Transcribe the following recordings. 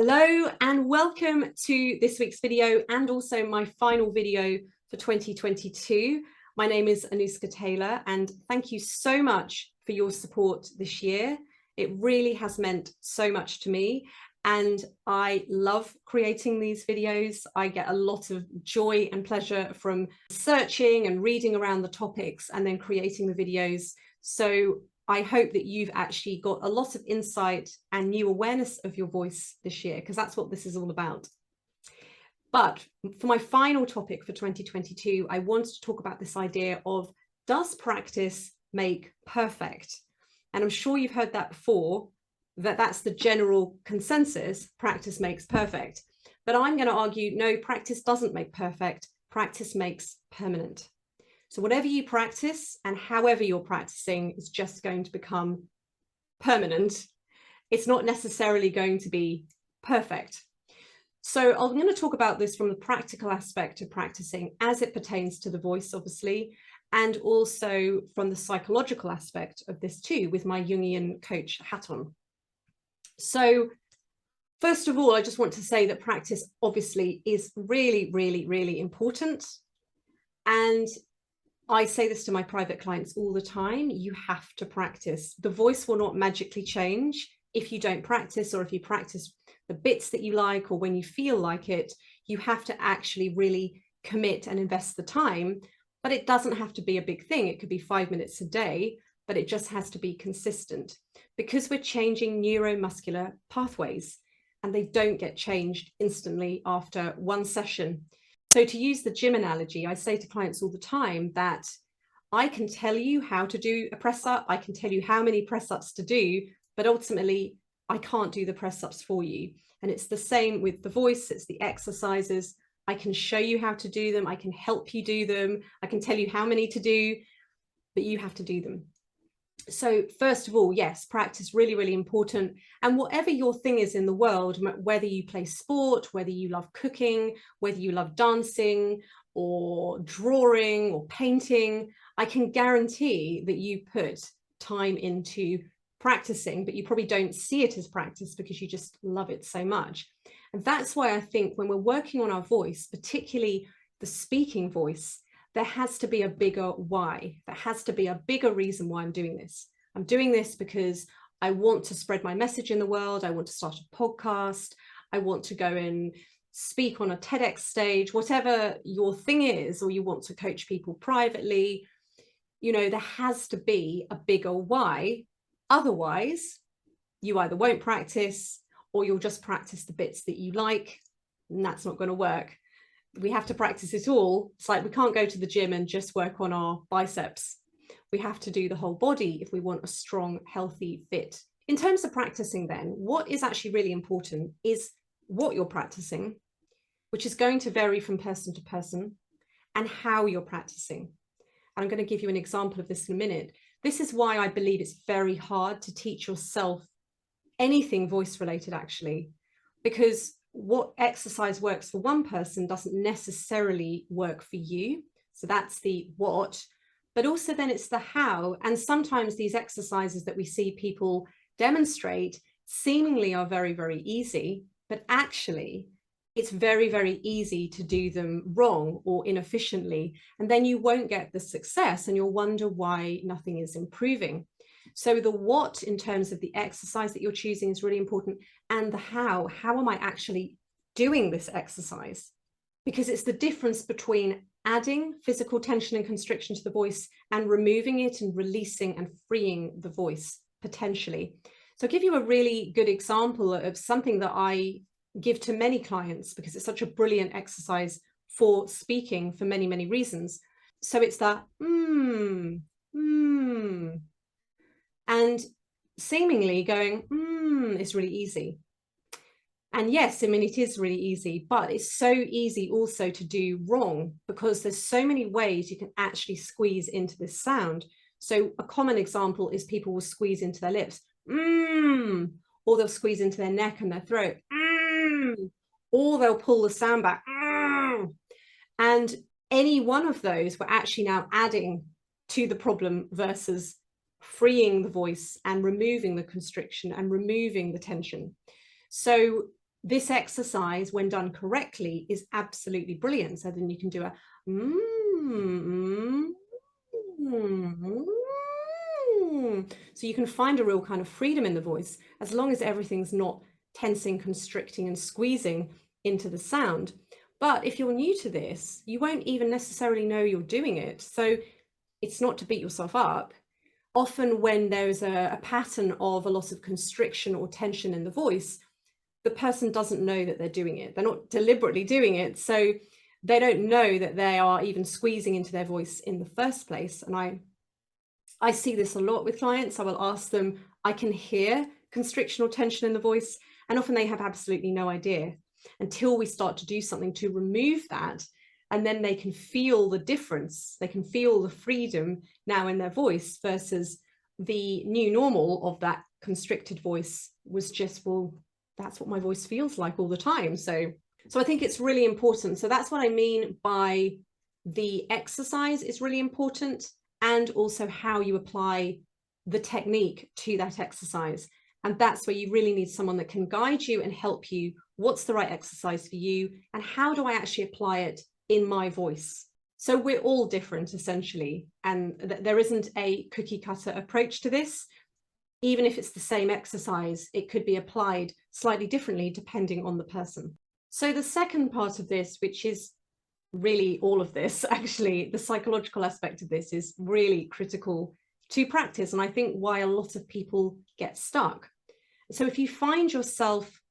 Hello and welcome to this week's video and also my final video for 2022. My name is Anuska Taylor and thank you so much for your support this year. It really has meant so much to me and I love creating these videos. I get a lot of joy and pleasure from searching and reading around the topics and then creating the videos. So I hope that you've actually got a lot of insight and new awareness of your voice this year, because that's what this is all about. But for my final topic for 2022, I wanted to talk about this idea of, does practice make perfect? And I'm sure you've heard that before, that that's the general consensus, practice makes perfect. But I'm going to argue, no, practice doesn't make perfect, practice makes permanent. So whatever you practice and however you're practicing is just going to become permanent. It's not necessarily going to be perfect. So I'm going to talk about this from the practical aspect of practicing as it pertains to the voice, obviously, and also from the psychological aspect of this too, with my Jungian coach hat on. So first of all, I just want to say that practice obviously is really, really, really important. And I say this to my private clients all the time, you have to practice. The voice will not magically change if you don't practice, or if you practice the bits that you like or when you feel like it. You have to actually really commit and invest the time, but it doesn't have to be a big thing. It could be 5 minutes a day, but it just has to be consistent because we're changing neuromuscular pathways and they don't get changed instantly after one session. So to use the gym analogy, I say to clients all the time that I can tell you how to do a press up, I can tell you how many press ups to do, but ultimately I can't do the press ups for you. And it's the same with the voice, it's the exercises. I can show you how to do them, I can help you do them, I can tell you how many to do, but you have to do them. So first of all, yes, practice really, really important. And whatever your thing is in the world, whether you play sport, whether you love cooking, whether you love dancing or drawing or painting, I can guarantee that you put time into practicing, but you probably don't see it as practice because you just love it so much. And that's why I think when we're working on our voice, particularly the speaking voice, there has to be a bigger why. There has to be a bigger reason why I'm doing this. I'm doing this because I want to spread my message in the world. I want to start a podcast. I want to go and speak on a TEDx stage, whatever your thing is, or you want to coach people privately. You know, there has to be a bigger why. Otherwise, you either won't practice or you'll just practice the bits that you like, and that's not going to work. We have to practice it all. It's like we can't go to the gym and just work on our biceps. We have to do the whole body if we want a strong, healthy, fit. In terms of practicing then, what is actually really important is what you're practicing, which is going to vary from person to person, and how you're practicing. And I'm going to give you an example of this in a minute. This is why I believe it's very hard to teach yourself anything voice related, actually, because what exercise works for one person doesn't necessarily work for you. So that's the what, but also then it's the how. And sometimes these exercises that we see people demonstrate seemingly are very, very easy, but actually it's very, very easy to do them wrong or inefficiently. And then you won't get the success and you'll wonder why nothing is improving. So the what in terms of the exercise that you're choosing is really important, and the how am I actually doing this exercise? Because it's the difference between adding physical tension and constriction to the voice and removing it and releasing and freeing the voice potentially. So I'll give you a really good example of something that I give to many clients because it's such a brilliant exercise for speaking for many, many reasons. So it's that and seemingly going is really easy. And yes, I mean, it is really easy, but it's so easy also to do wrong because there's so many ways you can actually squeeze into this sound. So a common example is people will squeeze into their lips, or they'll squeeze into their neck and their throat, or they'll pull the sound back. And any one of those we're actually now adding to the problem versus freeing the voice and removing the constriction and removing the tension. So This exercise, when done correctly, is absolutely brilliant. So then you can do a so you can find a real kind of freedom in the voice, as long as everything's not tensing, constricting, and squeezing into the sound. But if you're new to this, you won't even necessarily know you're doing it. So it's not to beat yourself up. Often when there's a pattern of a lot of constriction or tension in the voice, the person doesn't know that they're doing it. They're not deliberately doing it. So they don't know that they are even squeezing into their voice in the first place. And I see this a lot with clients. I will ask them, I can hear constriction or tension in the voice. And often they have absolutely no idea until we start to do something to remove that. And then they can feel the difference. They can feel the freedom now in their voice versus the new normal of that constricted voice was just, well, that's what my voice feels like all the time. So I think it's really important. So that's what I mean by the exercise is really important, and also how you apply the technique to that exercise. And that's where you really need someone that can guide you and help you. What's the right exercise for you? And how do I actually apply it in my voice? So we're all different, essentially. And there isn't a cookie cutter approach to this. Even if it's the same exercise, it could be applied slightly differently depending on the person. So the second part of this, which is really all of this, actually, the psychological aspect of this is really critical to practice. And I think why a lot of people get stuck. So if you find yourself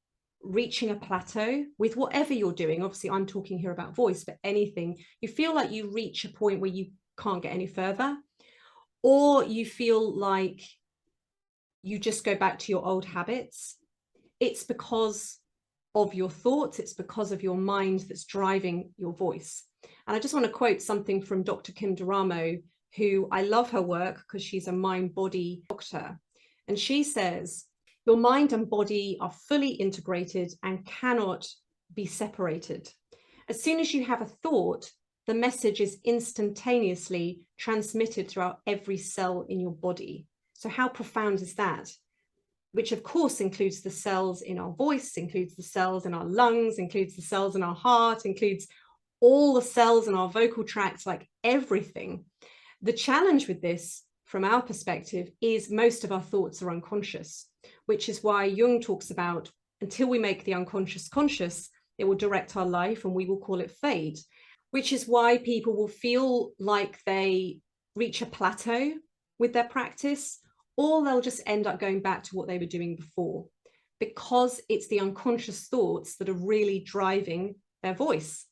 reaching a plateau with whatever you're doing, obviously I'm talking here about voice, but anything, you feel like you reach a point where you can't get any further, or you feel like you just go back to your old habits, it's because of your thoughts, it's because of your mind that's driving your voice. And I just want to quote something from Dr. Kim Duramo, who I love her work because she's a mind-body doctor. And she says, your mind and body are fully integrated and cannot be separated. As soon as you have a thought, the message is instantaneously transmitted throughout every cell in your body. So how profound is that? Which of course includes the cells in our voice, includes the cells in our lungs, includes the cells in our heart, includes all the cells in our vocal tracts, like everything. The challenge with this, from our perspective, is most of our thoughts are unconscious, which is why Jung talks about until we make the unconscious conscious, it will direct our life and we will call it fade, which is why people will feel like they reach a plateau with their practice, or they'll just end up going back to what they were doing before, because it's the unconscious thoughts that are really driving their voice.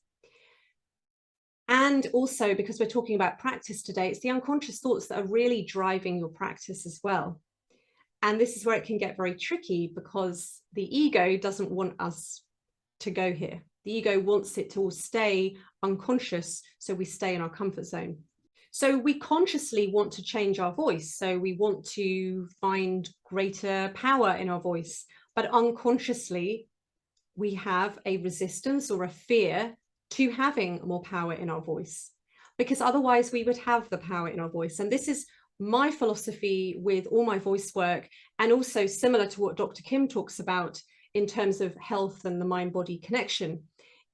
And also, because we're talking about practice today, it's the unconscious thoughts that are really driving your practice as well. And this is where it can get very tricky, because the ego doesn't want us to go here. The ego wants it to all stay unconscious, so we stay in our comfort zone. So we consciously want to change our voice. So we want to find greater power in our voice, but unconsciously we have a resistance or a fear to having more power in our voice, because otherwise we would have the power in our voice. And this is my philosophy with all my voice work, and also similar to what Dr. Kim talks about in terms of health and the mind-body connection,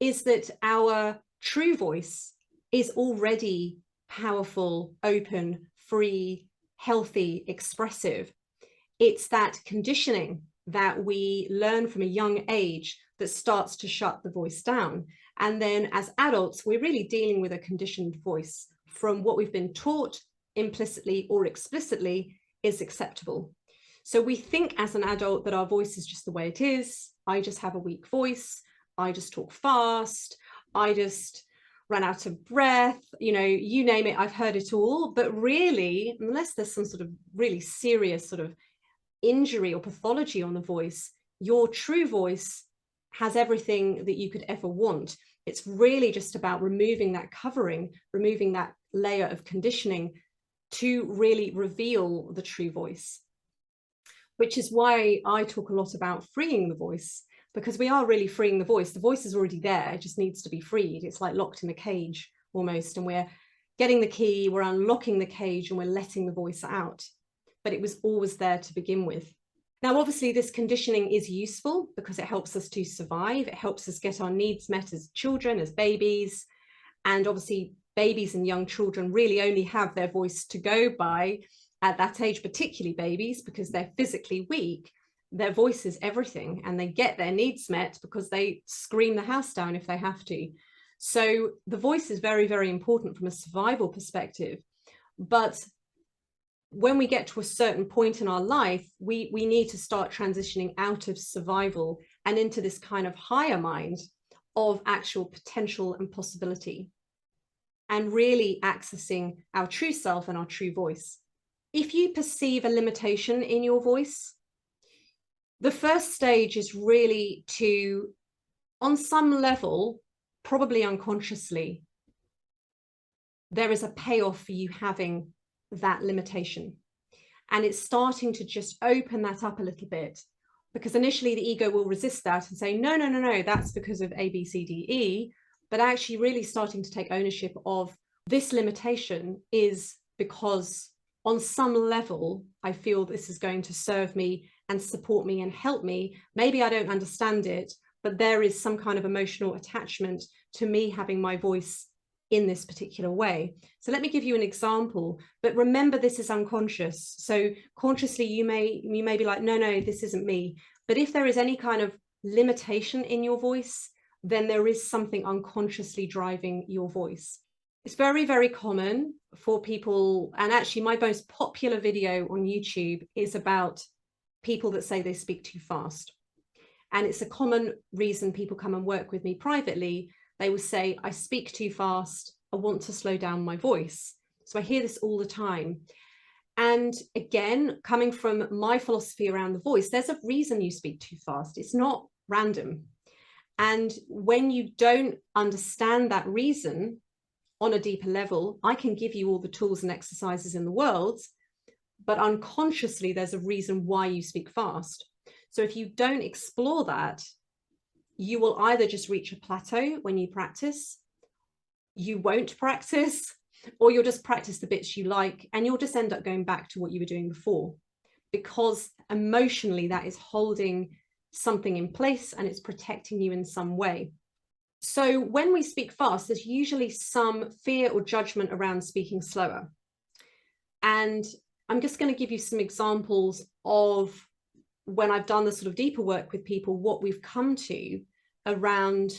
is that our true voice is already powerful, open, free, healthy, expressive. It's that conditioning that we learn from a young age that starts to shut the voice down. And then as adults, we're really dealing with a conditioned voice from what we've been taught implicitly or explicitly is acceptable. So we think as an adult that our voice is just the way it is. I just have a weak voice. I just talk fast. I just run out of breath, you know, you name it, I've heard it all. But really, unless there's some sort of really serious sort of injury or pathology on the voice, your true voice has everything that you could ever want. It's really just about removing that covering, removing that layer of conditioning to really reveal the true voice, which is why I talk a lot about freeing the voice, because we are really freeing the voice. The voice is already there, it just needs to be freed. It's like locked in a cage almost, and we're getting the key, we're unlocking the cage, and we're letting the voice out. But it was always there to begin with. Now, obviously, this conditioning is useful because it helps us to survive. It helps us get our needs met as children, as babies. And obviously, babies and young children really only have their voice to go by at that age, particularly babies, because they're physically weak. Their voice is everything, and they get their needs met because they scream the house down if they have to. So the voice is very, very important from a survival perspective. But when we get to a certain point in our life, we need to start transitioning out of survival and into this kind of higher mind of actual potential and possibility, and really accessing our true self and our true voice. If you perceive a limitation in your voice, the first stage is really to, on some level, probably unconsciously, there is a payoff for you having that limitation. And it's starting to just open that up a little bit, because initially the ego will resist that and say, no, no, no, no, that's because of A, B, C, D, E. But actually really starting to take ownership of this limitation is because on some level, I feel this is going to serve me and support me and help me. Maybe I don't understand it, but there is some kind of emotional attachment to me having my voice in this particular way. So let me give you an example, but remember this is unconscious. So consciously you may be like, no, no, this isn't me. But if there is any kind of limitation in your voice, then there is something unconsciously driving your voice. It's very, very common for people, and actually my most popular video on YouTube is about people that say they speak too fast. And it's a common reason people come and work with me privately. They will say, I speak too fast, I want to slow down my voice. So I hear this all the time. And again, coming from my philosophy around the voice, there's a reason you speak too fast. It's not random. And when you don't understand that reason on a deeper level, I can give you all the tools and exercises in the world, but unconsciously there's a reason why you speak fast. So if you don't explore that, you will either just reach a plateau when you practice, you won't practice, or you'll just practice the bits you like, and you'll just end up going back to what you were doing before, because emotionally that is holding something in place and it's protecting you in some way. So when we speak fast, there's usually some fear or judgment around speaking slower. And I'm just going to give you some examples of when I've done the sort of deeper work with people, what we've come to around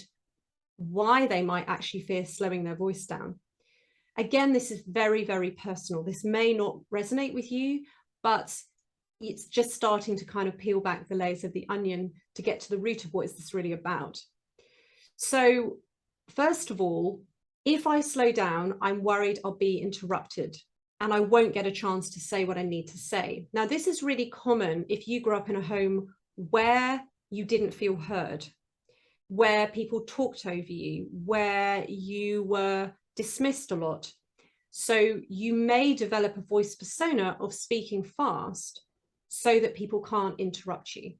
why they might actually fear slowing their voice down. Again, this is very, very personal. This may not resonate with you, but it's just starting to kind of peel back the layers of the onion to get to the root of what is this really about. So first of all, if I slow down, I'm worried I'll be interrupted and I won't get a chance to say what I need to say. Now, this is really common if you grew up in a home where you didn't feel heard, where people talked over you, where you were dismissed a lot. So you may develop a voice persona of speaking fast so that people can't interrupt you.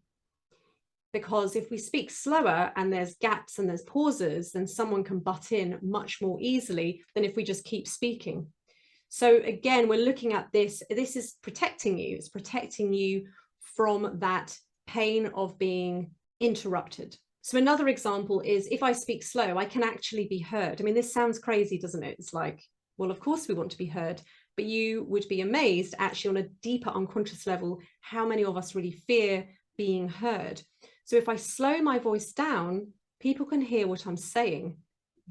Because if we speak slower and there's gaps and there's pauses, then someone can butt in much more easily than if we just keep speaking. So again, we're looking at this is protecting you. It's protecting you from that pain of being interrupted. So another example is if I speak slow, I can actually be heard. I mean, this sounds crazy, doesn't it? It's like, well, of course we want to be heard, but you would be amazed actually on a deeper unconscious level, how many of us really fear being heard. So if I slow my voice down, people can hear what I'm saying.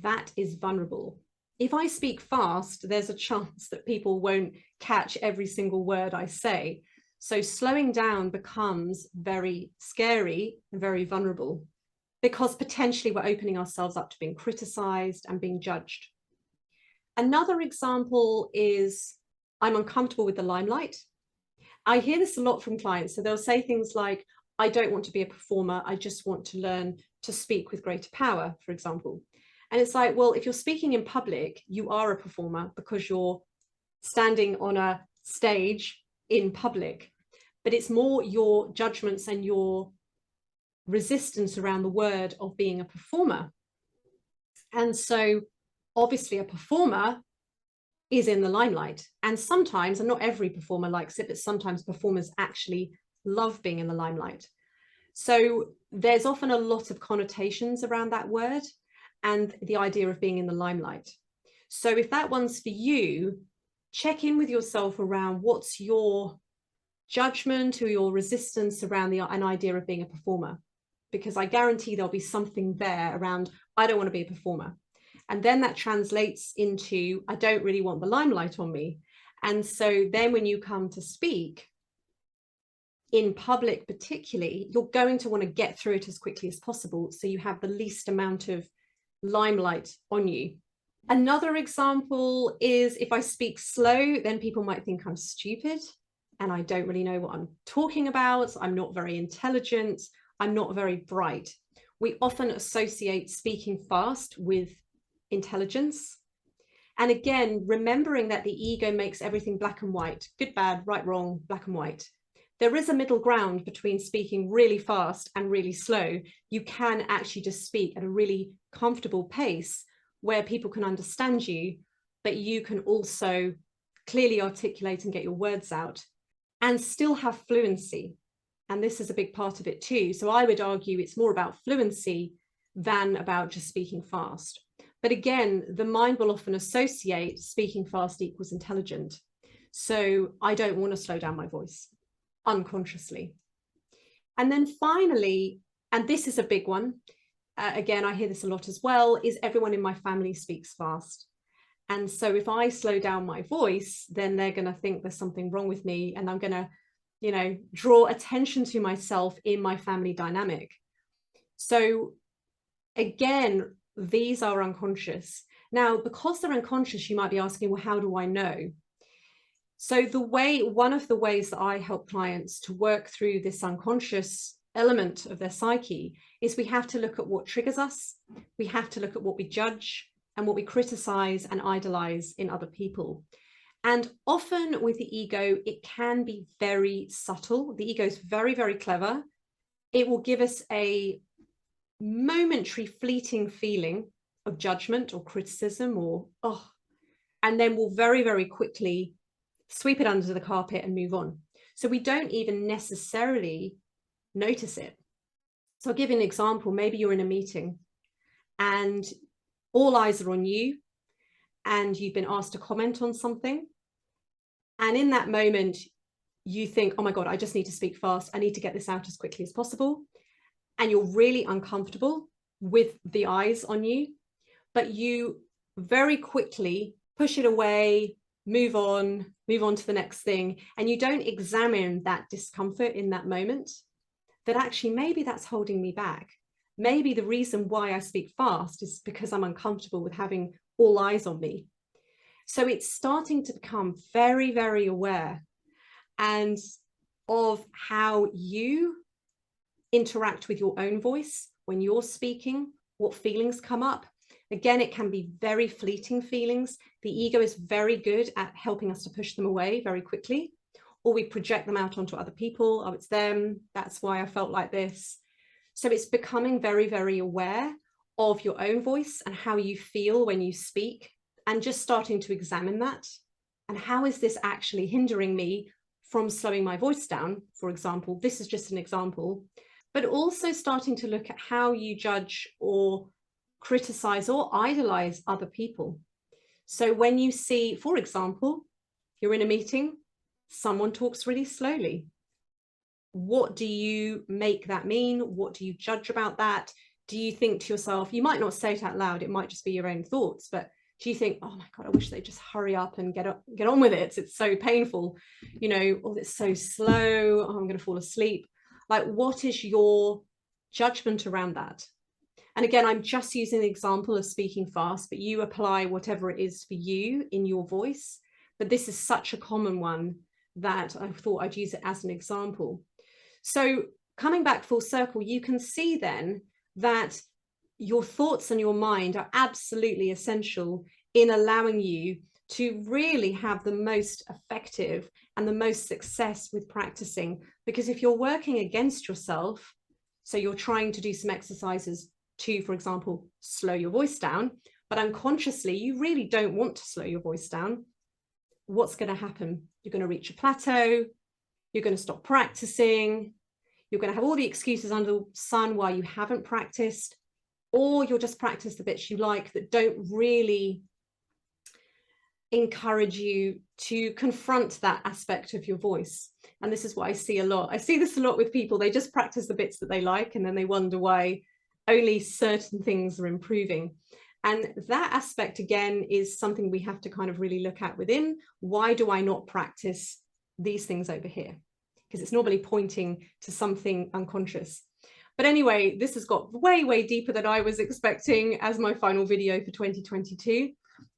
That is vulnerable. If I speak fast, there's a chance that people won't catch every single word I say. So slowing down becomes very scary and very vulnerable, because potentially we're opening ourselves up to being criticized and being judged. Another example is I'm uncomfortable with the limelight. I hear this a lot from clients. So they'll say things like, I don't want to be a performer. I just want to learn to speak with greater power, for example. And it's like, well, if you're speaking in public, you are a performer because you're standing on a stage in public. But it's more your judgments and your resistance around the word of being a performer. And so obviously a performer is in the limelight. And sometimes, and not every performer likes it, but sometimes performers actually love being in the limelight. So there's often a lot of connotations around that word and the idea of being in the limelight. So if that one's for you, check in with yourself around what's your judgment or your resistance around an idea of being a performer, because I guarantee there'll be something there around, I don't want to be a performer. And then that translates into, I don't really want the limelight on me. And so then when you come to speak in public, particularly, you're going to want to get through it as quickly as possible, so you have the least amount of limelight on you. Another example is if I speak slow, then people might think I'm stupid and I don't really know what I'm talking about. I'm not very intelligent. I'm not very bright. We often associate speaking fast with intelligence. And again, remembering that the ego makes everything black and white, good, bad, right, wrong, black and white. There is a middle ground between speaking really fast and really slow. You can actually just speak at a really comfortable pace where people can understand you, but you can also clearly articulate and get your words out and still have fluency. And this is a big part of it too. So I would argue it's more about fluency than about just speaking fast. But again, the mind will often associate speaking fast equals intelligent. So I don't want to slow down my voice unconsciously. And then finally, and this is a big one, again, I hear this a lot as well, is everyone in my family speaks fast. And so if I slow down my voice, then they're going to think there's something wrong with me, and I'm going to, you know, draw attention to myself in my family dynamic. So again, these are unconscious. Now, because they're unconscious, you might be asking, well, how do I know? So one of the ways that I help clients to work through this unconscious element of their psyche is we have to look at what triggers us. We have to look at what we judge and what we criticize and idolize in other people. And often with the ego, it can be very subtle. The ego is very, very clever. It will give us a momentary fleeting feeling of judgment or criticism or, and then we'll very, very quickly sweep it under the carpet and move on. So we don't even necessarily notice it. So I'll give you an example. Maybe you're in a meeting and all eyes are on you and you've been asked to comment on something. And in that moment, you think, oh my God, I just need to speak fast. I need to get this out as quickly as possible. And you're really uncomfortable with the eyes on you, but you very quickly push it away, move on to the next thing. And you don't examine that discomfort in that moment, that actually maybe that's holding me back. Maybe the reason why I speak fast is because I'm uncomfortable with having all eyes on me. So it's starting to become very, very aware and of how you interact with your own voice when you're speaking, what feelings come up. Again, it can be very fleeting feelings. The ego is very good at helping us to push them away very quickly, or we project them out onto other people. Oh, it's them. That's why I felt like this. So it's becoming very, very aware of your own voice and how you feel when you speak, and just starting to examine that. And how is this actually hindering me from slowing my voice down? For example, this is just an example, but also starting to look at how you judge or criticize or idolize other people. So when you see, for example, you're in a meeting, someone talks really slowly. What do you make that mean? What do you judge about that? Do you think to yourself, you might not say it out loud, it might just be your own thoughts, but do you think, oh my God, I wish they'd just hurry up and get on with it. It's so painful. You know, oh, it's so slow. Oh, I'm going to fall asleep. Like, what is your judgment around that? And again, I'm just using the example of speaking fast, but you apply whatever it is for you in your voice. But this is such a common one that I thought I'd use it as an example. So coming back full circle, you can see then that your thoughts and your mind are absolutely essential in allowing you to really have the most effective and the most success with practicing. Because if you're working against yourself, so you're trying to do some exercises to, for example, slow your voice down, but unconsciously you really don't want to slow your voice down, what's going to happen? You're going to reach a plateau, you're going to stop practicing, you're going to have all the excuses under the sun why you haven't practiced, or you'll just practice the bits you like that don't really encourage you to confront that aspect of your voice. And this is what I see a lot. I see this a lot with people. They just practice the bits that they like, and then they wonder why only certain things are improving. And that aspect, again, is something we have to kind of really look at within. Why do I not practice these things over here? Because it's normally pointing to something unconscious. But anyway, this has got way, way deeper than I was expecting as my final video for 2022.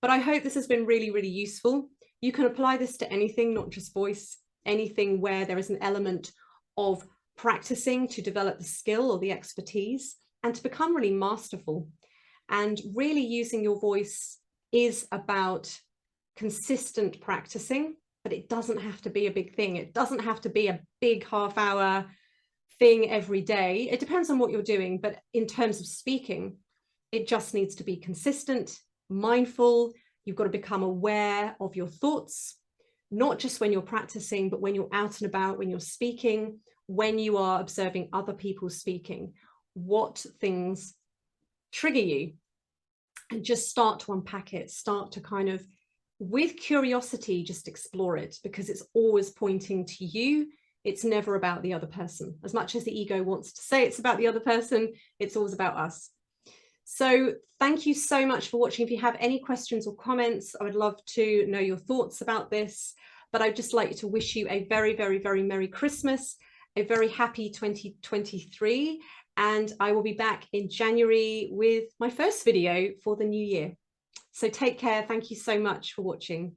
But I hope this has been really, really useful. You can apply this to anything, not just voice, anything where there is an element of practicing to develop the skill or the expertise and to become really masterful. And really using your voice is about consistent practicing, but it doesn't have to be a big thing. It doesn't have to be a big half-hour thing every day. It depends on what you're doing, but in terms of speaking, it just needs to be consistent, mindful. You've got to become aware of your thoughts, not just when you're practicing, but when you're out and about, when you're speaking, when you are observing other people speaking, what things trigger you, and just start to unpack it, start to kind of, with curiosity, just explore it, because it's always pointing to you. It's never about the other person. As much as the ego wants to say it's about the other person, it's always about us. So thank you so much for watching. If you have any questions or comments, I would love to know your thoughts about this. But I'd just like to wish you a very, very, very Merry Christmas, a very happy 2023. And I will be back in January with my first video for the new year. So take care. Thank you so much for watching.